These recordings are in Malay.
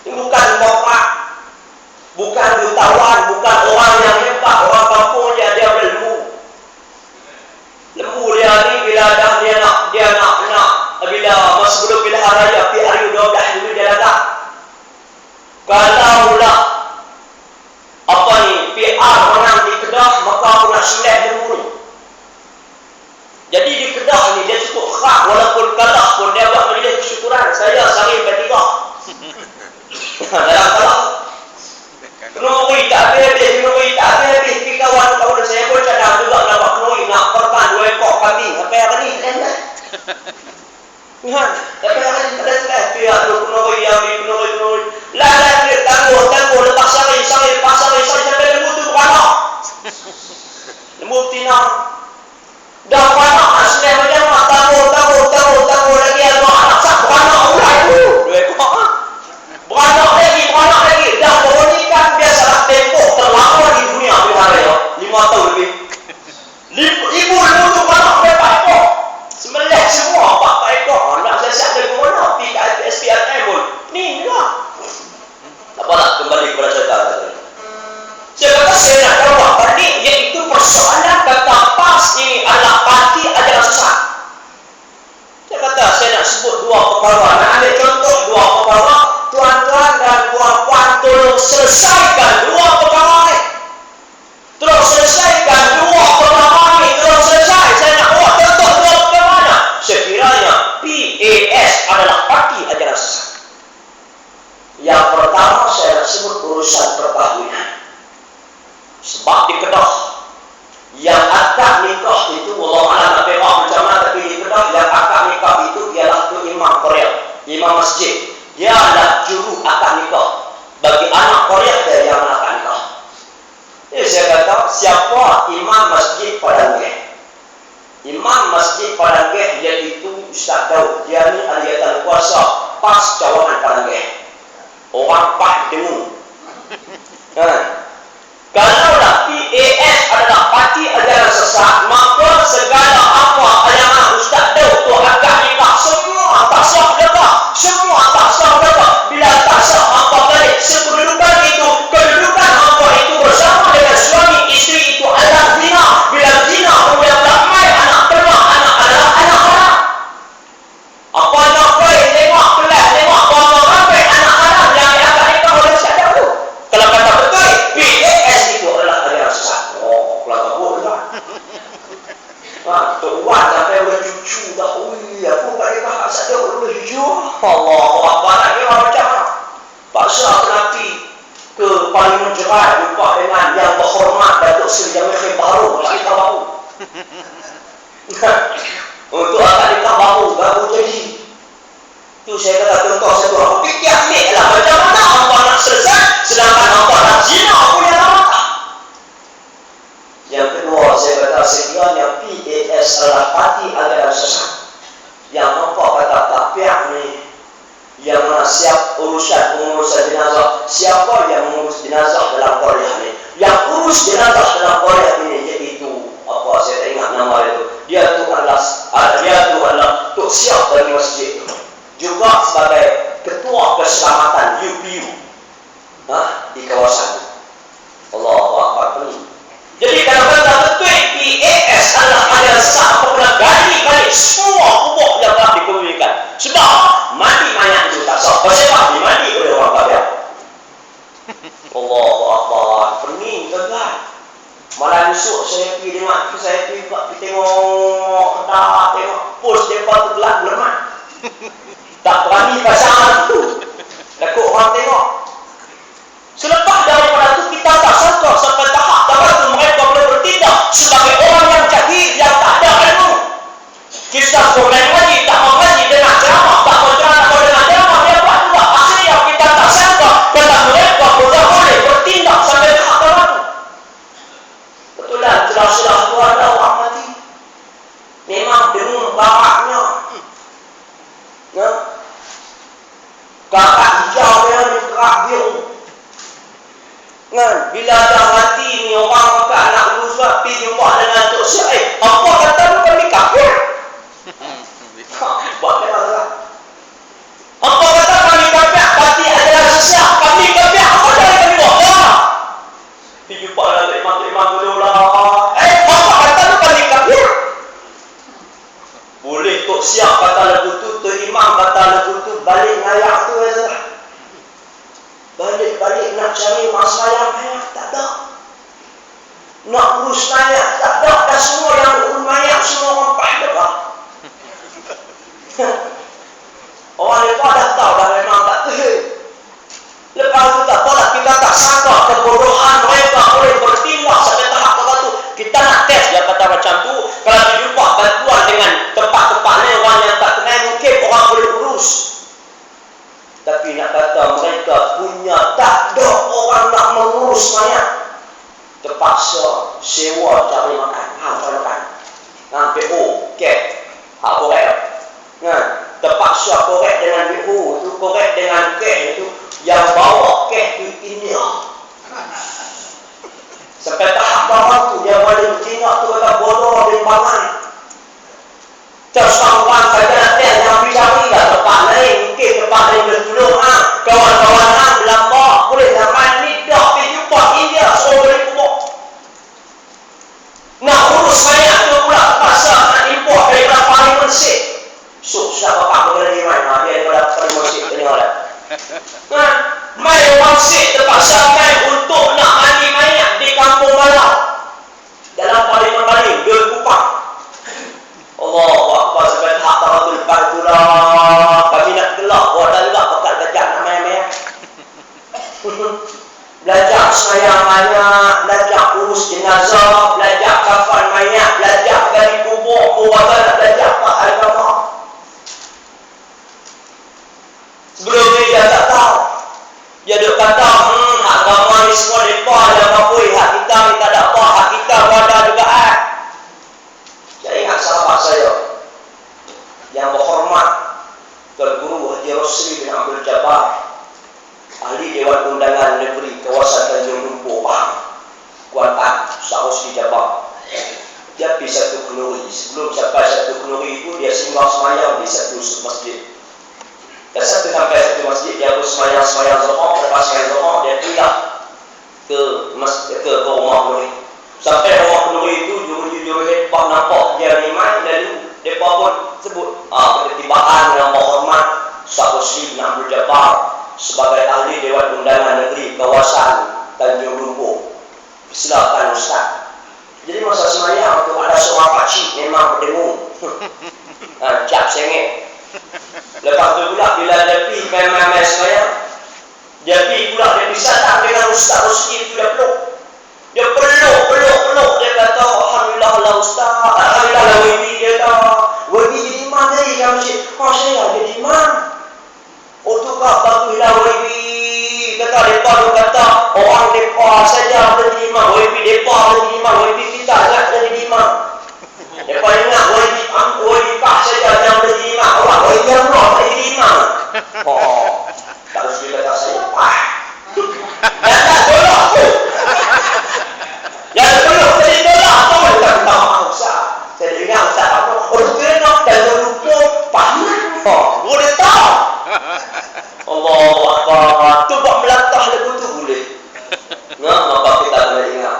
Ini bukan bapak, bukan jutawan, bukan orang yang hebat, orang kampung dia berlembu. Lembu dia ni bila dah dia nak bila sebelum pilihan raya PRU 12 dulu dia datang. Kalau lah PR menang di Kedah, maka aku nak silap lembu ni. Jadi di Kedah ni dia cukup khas, walaupun kalah pun dia buat majlis kesyukuran. Saya sehari bertiga. Dalam kalah. Kenuri tak habis, pergi kawan-kawan saya pun cadang juga nak buat kenuri, nak korban 2 ekor kambing. Apa yang ni? Tapi yang ni tak ada pihak tu kenuri yang ni, kenuri. Lah, tangguh, lepas sari, sampai lembu tu beranak. Lembu betina. Dah beranak, asli macam nak tangguh lagi, ada anak sak beranak ulai tu. 2 ekor. Beranak lagi. Dah bernikah biasalah tempoh terlama di dunia hari ya. 5 tahun lebih. Ibu lembu tu beranak 4 ekor. Semelih semua 4 ekor. Nak saya siap dari mana? Pergi ke SPRM pun. Ni lah. Apalah, kembali kepada cerita tadi. Saya kata saya nak jawab tadi, iaitu persoalan kata PAS ini adalah parti ajaran sesat. Saya kata saya nak sebut 2 perkara. Nak ambil contoh 2 perkara. Tuan-tuan dan puan-puan tolong selesaikan 2 perkara ni. Tolong selesaikan 2 perkara ni. Saya nak buat contoh 2 perkara. Sekiranya PAS adalah parti ajaran sesat. Yang pertama saya nak sebut urusan perkahwinan. Sebab di Kedah yang akad nikah itu, wallahu a'lam nak tengok macam mana, tapi di Kedah yang akad nikah itu ialah tu imam Korea, imam masjid. Dia adalah juru akad nikah. Bagi anak Korea dia yang akad nikah. Jadi saya kata siapa imam masjid Padang-Geh? Imam masjid Padang-Geh iaitu Ustaz Daud. Dia ni ahli kuasa PAS cawangan Padang-Geh. Orang Pak dengung. Kalaulah PAS adalah parti ajaran sesat, maka segala apa yang Ustaz Daud tu akan nikah semua tak sah dah. Bila tak sah apa balik kedudukan apa itu bersama dengan suami isteri itu adalah zina. Bila zina kemudian bermain anak adalah anak haram. Apa nak baik tengok kelas, tengok apa ramai anak haram yang akan nikah oleh Ustaz Daud tu. Kalau kata betul PAS itu adalah ajaran sesat. Kelas kabur dah. Tok Wan sampai bercucu dah. Aku tak nikah Ustaz Daud bercucu. Allah Akbar, nak kira macam mana? Paksa penanti ke Parlimen Jerai jumpa dengan yang berhormat Datuk Seri Jamil baru nak nikah baru. Untuk akan nikah baru jadi. Itu saya kata contoh satu. Aku fikir ambil lah macam mana hamba nak selesai sedangkan hamba nak zina pun yang lama tak. Yang kedua saya kata sekiranya PAS adalah parti ajaran sesat. Yang nampak kata tak pihak ni yang mana siap pengurusan jenazah, siapa yang mengurus jenazah dalam Korea ni, yang urus jenazah dalam Korea ini iaitu apa saya tak ingat nama itu, dia tu adalah Tok Siap dari masjid itu, juga sebagai ketua keselamatan UPU di kawasan Allahu Akbar ini. Jadi kalau kata betul PAS adalah ajaran sesat, apabila gali balik semua pupuk yang telah dikemudikan. Sebab mandi mayat itu tak sah. Sebab dimandi oleh orang kafir. Allahu Akbar. Pening tuan-tuan. Malam esok saya pergi tengok post depa tu gelap lemak. Tak berani pasang tu. Takut orang tengok. Selepas daripada itu kita tak sangka sampai tahap tertentu mereka boleh bertindak sebagai orang yang jahil, yang tak ada ilmu. Kita boleh ngaji, tak mau ngaji dengan ceramah, tak mau dengan ceramah, dia buat juga. Akhirnya kita tak sangka kata mereka boleh bertindak sampai tahap tertentu. Betul lah, jelas-jelas tu ada orang mati. Memang dengung baraknya. Kakak hijau dia ni kerak biru. Bila dah mati ni orang kakak anak lulus pergi jumpa dengan Tok Syed. Apa kata lu kami kafir? Buat dia lah. Apa kata kami kafir? Parti adalah sesat. balik nak cari masalah banyak, tak ada. Nak urus banyak, tak ada. Dan semua yang urus banyak, semua orang paham dah. Orang lepas dah tahu dah memang tak tahu. Lepas itu tak apalah, kita tak sangka kebodohan mereka boleh bertindak sampai tahap tertentu. Kita nak test dia kata macam tu. Kalau dijumpa bantuan dengan tempat-tempat lain orang yang tak kenal, mungkin orang boleh urus. Tapi nak kata mereka punya tak ada orang nak mengurus mayat. Terpaksa sewa cari makan. Cari makan. PO, kek. Korek. Terpaksa korek dengan PO itu, korek dengan kek itu. Yang bawa kek di India. Sampai tahap bawah tu dia boleh bertindak tu kata bodoh rimbangan. Terus kawan saja nanti yang cari lah tempat lain, mungkin tempat lain bertolong kawan-kawan berlamba boleh zaman ni dah pergi jumpa India, semua boleh kubur. Nak urus mayat tu pula terpaksa nak import daripada Parlimen State. Susah bapak boleh di mana dia daripada Parlimen State tengok lah. Mai orang Sik terpaksa mai untuk nak mandi mayat di Kampung Balau dalam Parlimen Baling, Dua Kupang. Allahu Akbar, sampai tahap taratul lepas tu lah kami nak gelap, buat dah gelap pakat belajar nak mayat-mayat. Belajar sayang mayat, belajar urus jenazah, belajar kafan mayat, belajar dari kubur, belajar pak agama. Sebelum ni dia tak tahu. Dia duk kata, agama ni semua mereka ada apa-apa, hak kita ni tak ada apa, hak kita ada juga. Saya ingat sahabat saya yang berhormat Tuan Guru Haji Rosli bin Abdul Jabbar, ahli Dewan Undangan Negeri kawasan Tanjung Lumpur, Kuantan, Saus di Jabbar. Dia pergi satu kenduri. Sebelum sampai satu kenduri itu, dia singgah semayang di satu masjid. Dan satu sampai satu masjid, dia harus semayang Zuhur. Lepas semayang Zuhur, dia pindah ke rumah kenduri. Sampai rumah kenduri itu, juru-juru hebat nampak dia iman. Lalu mereka pun sebut ketibaan yang berhormat Ustaz Rosli bin Abdul Jabbar sebagai ahli Dewan Undangan Negeri kawasan Tanjung Lumpur. Silakan Ustaz. Jadi masa semayang tu ada seorang pakcik memang berdengung. Cap sengit. Lepas tu pula bila dia pergi main-main semayang, dia pergi pula dia bisa datang dengan Ustaz Rosli itu dia peluk. Dia peluk. Dia kata, Alhamdulillah lah Ustaz. Alhamdulillah lah WB. Dia kata, WB jadi imam dari dalam masjid. Saya jadi imam. Tu kah baguslah WB. Kata mereka tu kata, orang mereka saja boleh jadi imam. WB mereka boleh jadi imam. WB kita tak jadi imam. Mereka ingat WB Pak saja yang boleh jadi imam. Orang WB yang pula boleh jadi imam. Tak harus dia kata saya Pak. Dan tak tolak tu. Yang perlu saya tolak tu. Dia kata, Ustaz. Saya ingat Ustaz apa? Orang kena dan lupa paman. Boleh tahu. Allahu Akbar. Tu buat melatah lagu tu boleh. Maka kita kena ingat.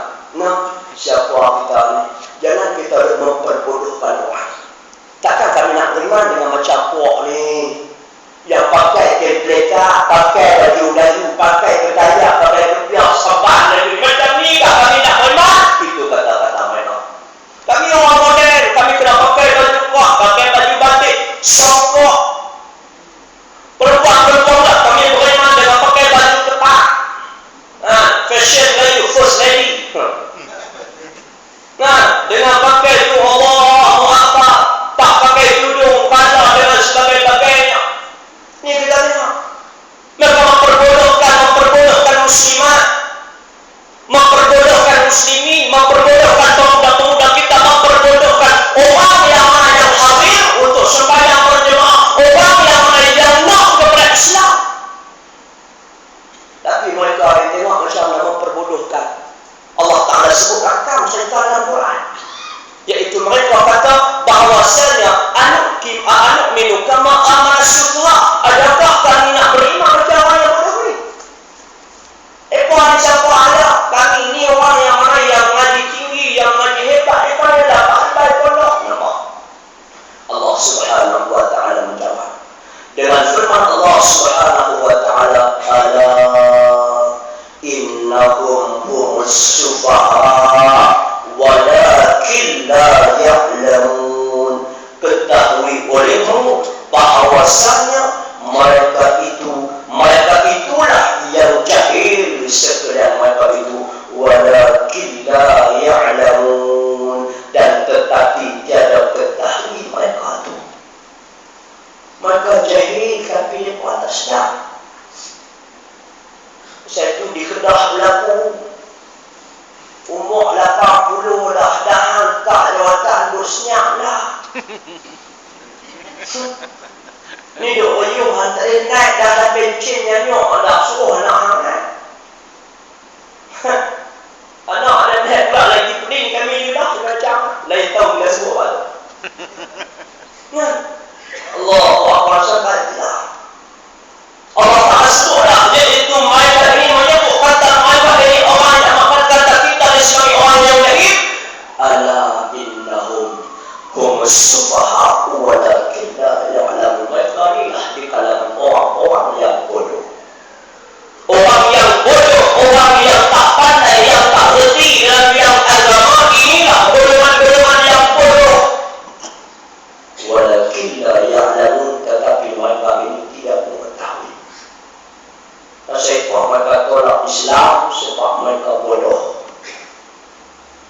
Siapa kita ni? Jangan kita memperbodohkan orang. Takkan kami nak beriman dengan macam puak ni yang pakai kepleka, pakai baju-baju, pakai kedaya, pakai kepiak, saban dan macam ni tak kami nak beriman. Itu kata-kata mereka. Kami orang modern, kami kena pakai baju puak, pakai baju batik, songkok. Perempuan-perempuan tak kami beriman dengan pakai baju ketat. Fashion lady, first lady. Dengan pakai tu Allahu Akbar, tak pakai tudung, pada dengan sebagainya. Ni kita tengok. Mereka memperbodohkan muslimat, memperbodohkan muslimin, memperbodohkan pemuda-pemuda kita, memperbodohkan orang yang hadir untuk sembahyang berjemaah, orang yang nak kepada Islam. Tapi mereka tengok macam memperbodohkan. Allah Ta'ala sebut rakam cerita dalam Quran, iaitu mereka kata bahawasanya anak minu kama amanah syukurah. Adakah kami nak beriman macam orang yang berdahulu? Puan siapa ada? Kami ni orang yang mana yang ngaji tinggi, yang ngaji hebat, mereka adalah pandai pondok. Nampak? Allah Subhanahu wa Ta'ala menjawab dengan firman Allah Subhanahu wa Ta'ala, di Kedah berlaku umur 80 dah hantar jawatan bosnya dah. Ni duk oyuh hantarin naik dah bencinnya nyok dah suruh nak naik. Anak ada naik pula lagi pening kami ni dah macam lain tahu bila suruh pada. Ya. Allahu Akbar sahabatlah. Allah Ta'ala sebut dah iaitu maidah ini menyebut kata maidah ini orang yang makan kata kita disebut orang yang jahil. Ala innahum hum as-sufaha walakin la ya'lamun. Mereka inilah di kalangan orang-orang yang bodoh. Orang yang bodoh, orang yang tak pandai, yang tak reti dalam bidang agama, inilah golongan-golongan yang bodoh. Walakin la ya'lamun, tetapi mereka ini tidak mengetahui. Sebab mereka tolak Islam, sebab mereka bodoh.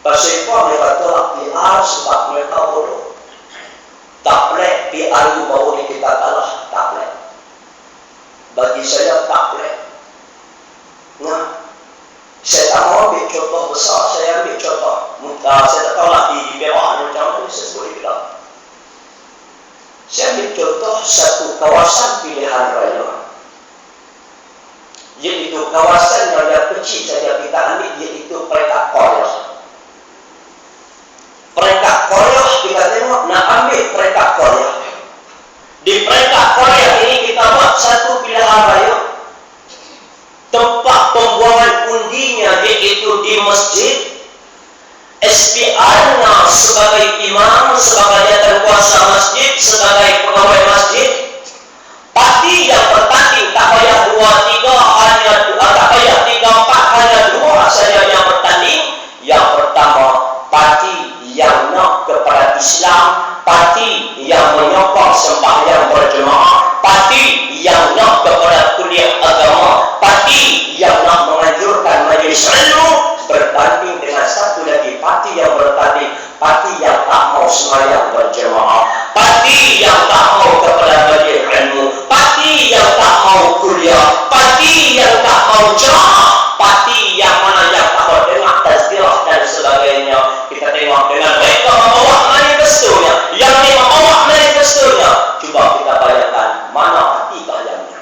Sebab mereka tolak PR, sebab mereka bodoh. Tak boleh PR itu baru ni kita kalah, tak boleh. Bagi saya tak boleh. Nah, saya tak mau ambil contoh besar, saya ambil contoh. Saya tak tahu lah di Perak macam mana saya sebut itu. Saya ambil contoh satu kawasan pilihan raya. Iaitu kawasan yang kecil saja kita ambil, iaitu peringkat Korea. Peringkat Korea kita tengok, nak ambil peringkat Korea. Di peringkat Korea ini kita buat satu pilihan raya. Tempat pembuangan undinya iaitu di masjid. SPR-nya sebagai imam, sebagai jawatan masjid, sebagai pegawai masjid. Parti yang bertanding tak payah 2, 3, hanya 2, tak payah 3, 4, hanya 2 saja yang bertanding. Yang pertama, parti yang nak kepada Islam, parti yang menyokong sembahyang berjemaah, parti yang nak kepada kuliah agama, parti yang nak menganjurkan majlis ilmu, berbanding dengan satu lagi parti yang bertanding, parti yang tak mau sembahyang berjemaah, parti yang tak mau kepada majlis ilmu, parti yang tak mau kuliah, parti yang tak mau ceramah, parti yang mana yang tak mau dengar tazkirah dan sebagainya. Kita tengok dengan mereka membawa manifestonya, yang ini membawa manifestonya. Cuba kita bayangkan mana hati kaliannya.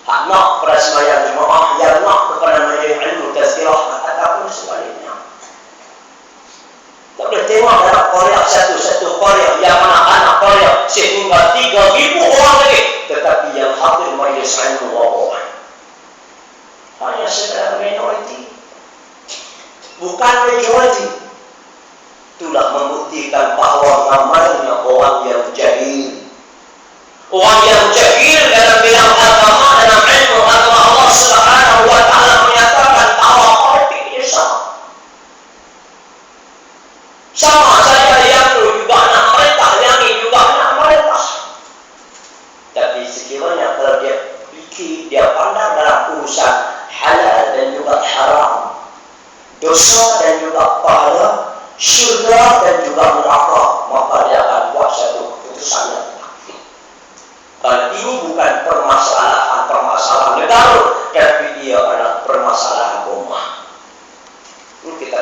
Hak nak kepada sembahyang jemaah, yang nak kepada majlis ilmu tazkirah ataupun sebaliknya. Tak boleh tengok dalam Korea satu-satu Korea yang mana anak Korea sehingga 3,000 orang lagi, tetapi yang hadir majlis ilmu orang hanya sekedar minoriti, bukan majoriti. Itulah membuktikan bahawa namanya orang yang jahil. Orang yang jahil dalam bidang agama, dalam ilmu agama Allah Subhanahu wa Ta'ala menyatakan bahawa politik ini sama saja yang itu juga nak merintah, yang ini juga nak merintah. Tapi sekiranya kalau dia fikir, dia pandang dalam urusan halal dan juga haram, dosa dan juga pahala, syurga dan juga neraka, maka dia akan buat satu keputusan yang tepat. Kalau ini bukan permasalahan negara, tapi dia adalah permasalahan ummah. Ini kita